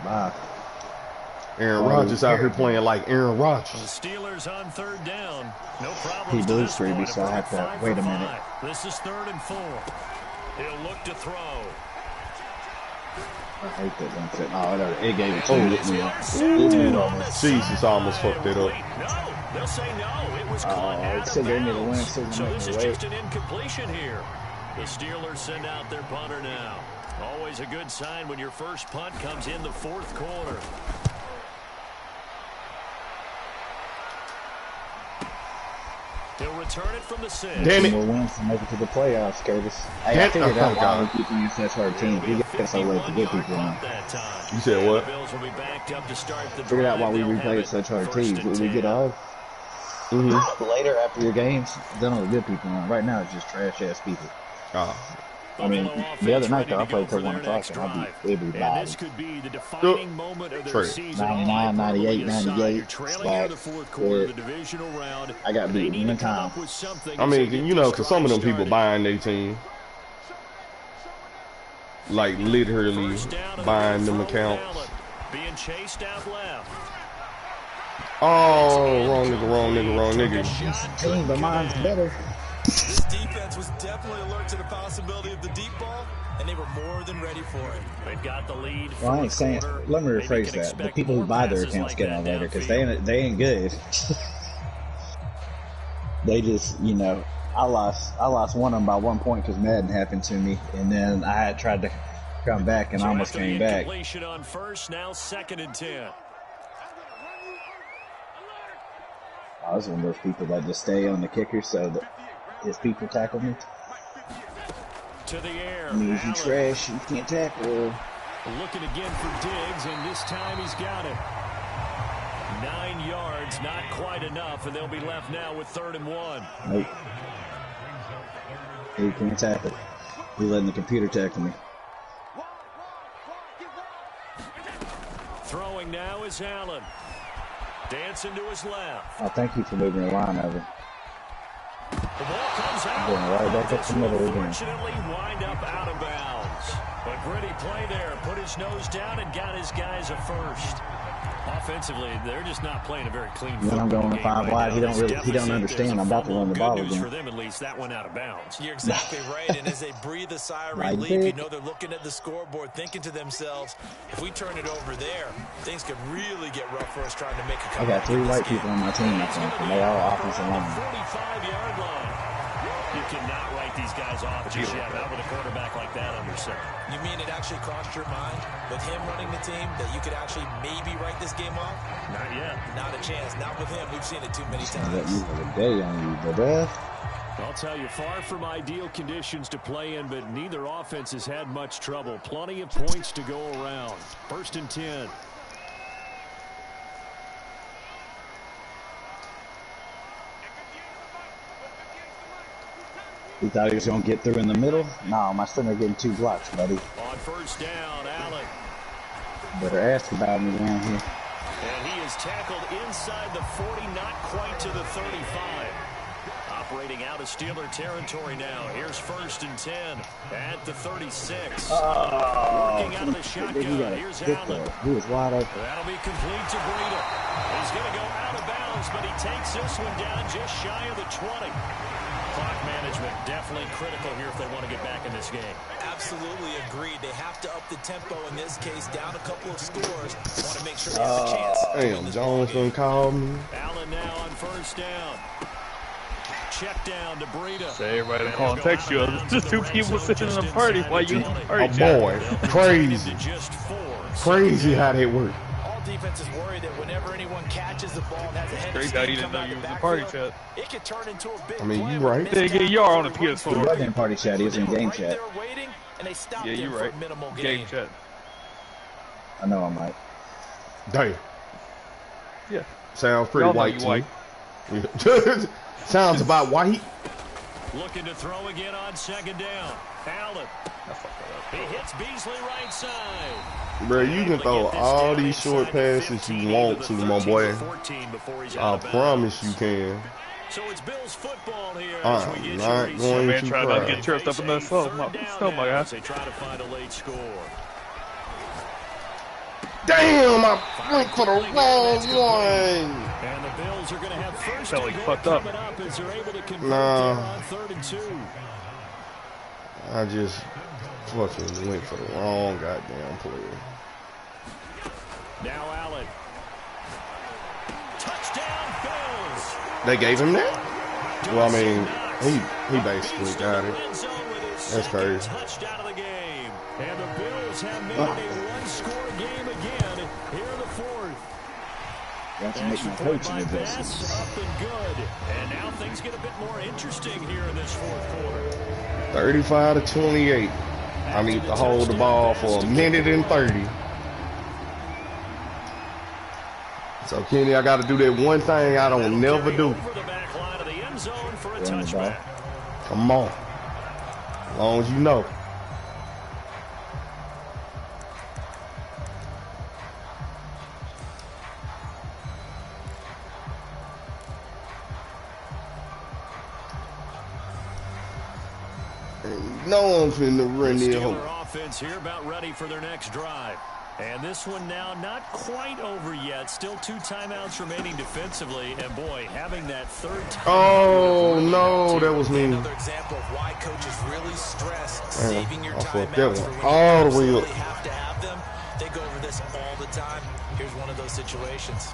[SPEAKER 6] Bye.
[SPEAKER 4] Aaron Rodgers out here playing like Aaron
[SPEAKER 1] The
[SPEAKER 4] Rodgers.
[SPEAKER 1] Steelers on third down. No
[SPEAKER 6] He
[SPEAKER 1] problems to
[SPEAKER 6] blew
[SPEAKER 1] this
[SPEAKER 6] freebie,
[SPEAKER 1] point.
[SPEAKER 6] so I have to
[SPEAKER 1] 5
[SPEAKER 6] wait
[SPEAKER 1] for
[SPEAKER 6] a minute.
[SPEAKER 1] 5. This is 3rd and 4. He'll look to throw.
[SPEAKER 6] I hate that one set. Oh, it gave it to me.
[SPEAKER 4] Jesus, I almost fucked it up.
[SPEAKER 1] No, they'll say no. It was caught
[SPEAKER 6] It
[SPEAKER 1] out
[SPEAKER 6] said
[SPEAKER 1] of
[SPEAKER 6] they made a win,
[SPEAKER 1] bounds.
[SPEAKER 6] so they
[SPEAKER 1] So
[SPEAKER 6] make
[SPEAKER 1] this
[SPEAKER 6] me
[SPEAKER 1] is
[SPEAKER 6] wait.
[SPEAKER 1] just an incompletion here. The Steelers send out their punter now. Always a good sign when your first punt comes in the 4th quarter. return it from the 6.
[SPEAKER 4] Damn it.
[SPEAKER 6] More wins to make it to the playoffs, Curtis. Hey, I figured out why we keep using such hard teams. We get so late to get people in.
[SPEAKER 4] You said what?
[SPEAKER 6] Figured out why we replay such hard teams. We get off later after your games, then all the good people on. Right now, it's just trash-ass people. I mean, the other night, though, I played till 1 o'clock, and I beat everybody.
[SPEAKER 7] This could be the defining moment of their season.
[SPEAKER 6] 99, 98, 98, slack. I got beat 1 time.
[SPEAKER 4] I mean, you know, because some of them people buying their team. Like, literally buying them accounts.
[SPEAKER 1] Being chased out left.
[SPEAKER 4] Oh, wrong nigga.
[SPEAKER 6] Team, but mine's better.
[SPEAKER 2] This defense was definitely alert to the possibility of the deep ball, and they were more than ready for it.
[SPEAKER 1] They've got the lead.
[SPEAKER 6] Well, I ain't saying. Let me rephrase that. The people who buy their accounts get on later because they ain't good. They just, you know, I lost one of them by 1 point because Madden happened to me, and then I had tried to come back and almost came back.
[SPEAKER 1] On first, now 2nd and 10.
[SPEAKER 6] I was one of those people that just stay on the kicker so that his people tackle me.
[SPEAKER 1] To the air.
[SPEAKER 6] Means you trash, you can't tackle.
[SPEAKER 1] Looking again for Diggs, and this time he's got it. 9 yards, not quite enough, and they'll be left now with 3rd and 1.
[SPEAKER 6] Nope. He can't tackle. He's letting the computer tackle me.
[SPEAKER 1] Throwing now is Allen. Dancing to his left.
[SPEAKER 6] Oh, thank you for moving the line over.
[SPEAKER 1] The ball comes out.
[SPEAKER 6] Going right back up the middle again.
[SPEAKER 1] Unfortunately, wind up out of bounds. A gritty play there. Put his nose down and got his guys a first. Offensively, they're just not playing a very clean football game.
[SPEAKER 6] When I'm going to 5 wide, he don't understand. I'm about to run the ball again.
[SPEAKER 1] For them, at least, that went out of bounds.
[SPEAKER 2] You're exactly right. And as they breathe a sigh of relief, you know they're looking at the scoreboard, thinking to themselves, if we turn it over there, things could really get rough for us trying to make a comeback.
[SPEAKER 6] I got 3 white people on my team, I think, and they all offensive line.
[SPEAKER 1] 45-yard line. You cannot write these guys off just yet. Not with a quarterback like that under center.
[SPEAKER 2] You mean it actually crossed your mind with him running the team that you could actually maybe write this game off?
[SPEAKER 1] Not yet.
[SPEAKER 2] Not a chance. Not with him. We've seen it too many times.
[SPEAKER 6] That you have a day on you, brother.
[SPEAKER 7] I'll tell you, far from ideal conditions to play in, but neither offense has had much trouble. Plenty of points to go around. 1st and 10.
[SPEAKER 6] He thought he was going to get through in the middle. No, my center getting 2 blocks, buddy.
[SPEAKER 1] On 1st down, Allen.
[SPEAKER 6] Better ask about me down here.
[SPEAKER 1] And he is tackled inside the 40, not quite to the 35. Operating out of Steeler territory now. Here's 1st and 10 at the 36. Working out of the shotgun. Here's Allen.
[SPEAKER 6] He was wide open.
[SPEAKER 1] That'll be complete to Breida. He's going to go out of bounds, but he takes this one down just shy of the 20. Clock management definitely critical here if they want to get back in this game.
[SPEAKER 2] Absolutely agreed. They have to up the tempo in this case, down a couple of scores. Want to make sure they have a chance.
[SPEAKER 4] Damn, Jones done called me.
[SPEAKER 1] Allen now on 1st down. Check down to Breida.
[SPEAKER 5] Say everybody calling text you. Just 2 people sitting in a party while you
[SPEAKER 4] Oh boy, crazy. Crazy how that worked.
[SPEAKER 2] Defense is worried that whenever anyone catches the ball and has a head
[SPEAKER 5] Great guy, you didn't know you was in the party chat.
[SPEAKER 2] It could turn into a big
[SPEAKER 4] I mean, you right.
[SPEAKER 5] You are on the
[SPEAKER 6] He
[SPEAKER 5] PS4.
[SPEAKER 6] wasn't in party chat. He was in game chat.
[SPEAKER 5] Yeah, you right. Game chat.
[SPEAKER 6] I know I'm right.
[SPEAKER 4] Damn.
[SPEAKER 5] Yeah.
[SPEAKER 4] Sounds pretty white to me. Sounds about white.
[SPEAKER 1] Looking to throw again on 2nd down. Allen. He hits Beasley right side.
[SPEAKER 4] Bro, you can throw all these short passes you want to, my boy. I promise you can.
[SPEAKER 1] So it's Bills football here.
[SPEAKER 4] I'm not going to
[SPEAKER 5] try not to get tripped up in the snow, my guy.
[SPEAKER 1] They try to find a late score.
[SPEAKER 4] Damn, I went for the wrong one.
[SPEAKER 1] And the Bills are going to have first
[SPEAKER 5] Felt like
[SPEAKER 1] and
[SPEAKER 5] fucked
[SPEAKER 1] goal
[SPEAKER 5] up.
[SPEAKER 1] coming up as they're able to convert
[SPEAKER 4] Nah.
[SPEAKER 1] there on 3rd and 2.
[SPEAKER 4] I just fucking went for the wrong goddamn player.
[SPEAKER 1] Now Allen. Touchdown Bills.
[SPEAKER 4] They gave him that? Well, I mean, he basically got it. That's crazy.
[SPEAKER 1] Touchdown of the game. And the Bills have made it a one-score game again here in the 4th.
[SPEAKER 6] Got to make my coaching adjustments.
[SPEAKER 7] Up and good. And now things get a bit more interesting here in this fourth quarter.
[SPEAKER 4] 35 to 28. I need to hold the ball for a minute and 30. So, Kenny, I got to do that one thing I don't never do. Come on. As long as you know. No, I'm finna run there.
[SPEAKER 7] Offense here about ready for their next drive. And this one now not quite over yet. Still 2 timeouts remaining defensively. And boy, having that third timeout.
[SPEAKER 4] Oh, no, that was me.
[SPEAKER 2] Another example of why coaches really stress saving your
[SPEAKER 4] timeouts for when all the way up.
[SPEAKER 2] Really have to have them. They go over this all the time. Here's one of those situations.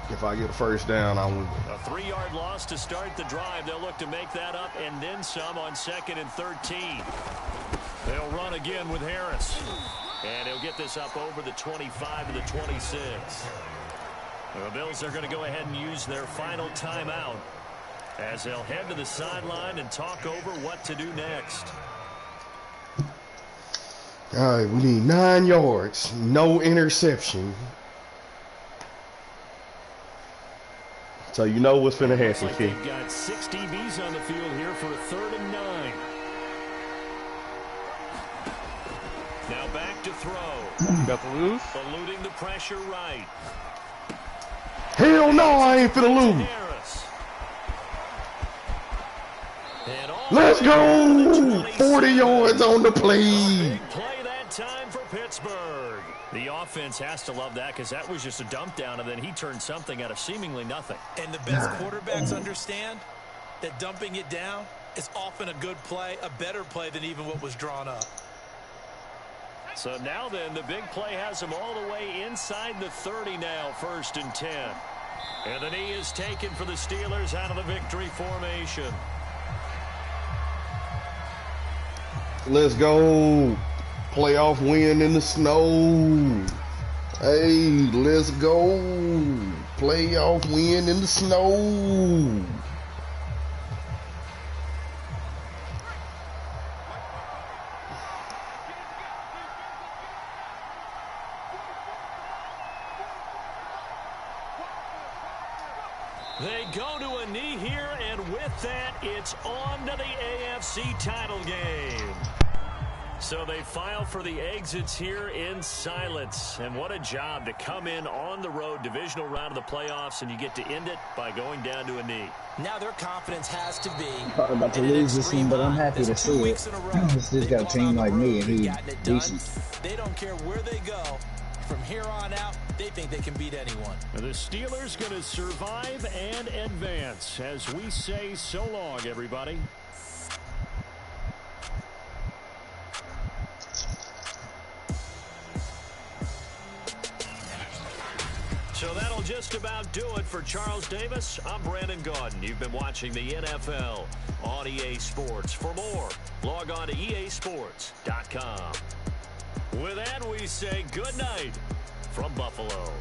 [SPEAKER 4] If I get a first down, I win.
[SPEAKER 7] A 3-yard loss to start the drive. They'll look to make that up and then some on 2nd and 13. They'll run again with Harris. And he'll get this up over the 25 to the 26. The Bills are going to go ahead and use their final timeout as they'll head to the sideline and talk over what to do next.
[SPEAKER 4] All right, we need 9 yards, no interception. So you know what's going to happen, kid.
[SPEAKER 7] They've got 6 DBs on the field here for a 3rd and 9. Now back to throw.
[SPEAKER 5] Got the lose.
[SPEAKER 7] Eluding the pressure right.
[SPEAKER 4] Hell no, I ain't finna lose. Let's go. 40 yards on the play.
[SPEAKER 7] Big play that time for Pittsburgh. The offense has to love that because that was just a dump down, and then he turned something out of seemingly nothing.
[SPEAKER 2] And the best quarterbacks understand that dumping it down is often a good play, a better play than even what was drawn up.
[SPEAKER 7] So now then, the big play has him all the way inside the 30 now, 1st and 10. And the knee is taken for the Steelers out of the victory formation.
[SPEAKER 4] Let's go. Playoff win in the snow. Hey, let's go. Playoff win in the snow.
[SPEAKER 7] They go to a knee here, and with that, it's on to the AFC title game. So they file for the exits here in silence. And what a job to come in on the road, divisional round of the playoffs, and you get to end it by going down to a knee.
[SPEAKER 2] Now their confidence has to be.
[SPEAKER 6] Probably about to lose this one, but I'm happy to see it. This dude's got a team like me, and he's decent.
[SPEAKER 2] They don't care where they go. From here on out, they think they can beat anyone.
[SPEAKER 7] The Steelers going to survive and advance as we say so long, everybody. So that'll just about do it for Charles Davis. I'm Brandon Gaudin. You've been watching the NFL on EA Sports. For more, log on to easports.com. With that, we say good night from Buffalo.